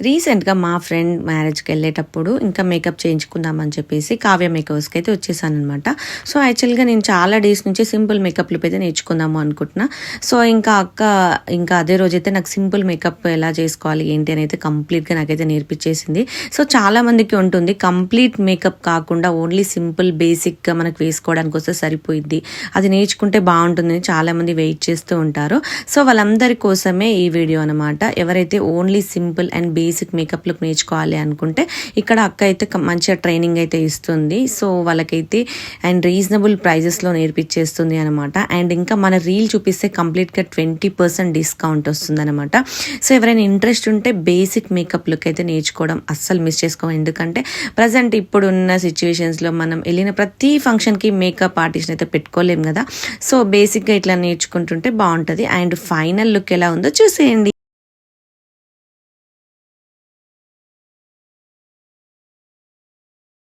రీసెంట్గా మా ఫ్రెండ్ మ్యారేజ్కి వెళ్ళేటప్పుడు ఇంకా మేకప్ చేయించుకుందామని చెప్పేసి కావ్య మేకర్స్కి అయితే వచ్చేసాను అనమాట. సో యాక్చువల్గా నేను చాలా డేస్ నుంచి సింపుల్ మేకప్లు అయితే నేర్చుకుందాము అనుకుంటున్నా. సో ఇంకా అదే రోజైతే నాకు సింపుల్ మేకప్ ఎలా చేసుకోవాలి ఏంటి అని అయితే కంప్లీట్గా నాకైతే నేర్పించేసింది. సో చాలా మందికి ఉంటుంది కంప్లీట్ మేకప్ కాకుండా ఓన్లీ సింపుల్ బేసిక్గా మనకు వేసుకోవడానికి వస్తే సరిపోయిద్ది, అది నేర్చుకుంటే బాగుంటుందని చాలామంది వెయిట్ చేస్తూ ఉంటారు. సో వాళ్ళందరి కోసమే ఈ వీడియో అనమాట. ఎవరైతే only simple and basic makeup look నేర్చుకోవాలి అనుకుంటే ఇక్కడ అక్క అయితే మంచిగా ట్రైనింగ్ అయితే ఇస్తుంది. సో వాళ్ళకైతే అండ్ రీజనబుల్ ప్రైజెస్లో నేర్పించేస్తుంది అనమాట. అండ్ ఇంకా మన రీల్ చూపిస్తే కంప్లీట్గా 20% డిస్కౌంట్ వస్తుంది అనమాట. సో ఎవరైనా ఇంట్రెస్ట్ ఉంటే బేసిక్ మేకప్ లుక్ అయితే నేర్చుకోవడం అస్సలు మిస్ చేసుకోవాలి. ఎందుకంటే ప్రజెంట్ ఇప్పుడున్న సిచ్యువేషన్స్లో మనం వెళ్ళిన ప్రతి ఫంక్షన్కి మేకప్ ఆర్టిస్ట్ అయితే పెట్టుకోలేం కదా. సో బేసిక్గా ఇట్లా నేర్చుకుంటుంటే బాగుంటుంది. అండ్ ఫైనల్ లుక్ ఎలా ఉందో చూసేయండి.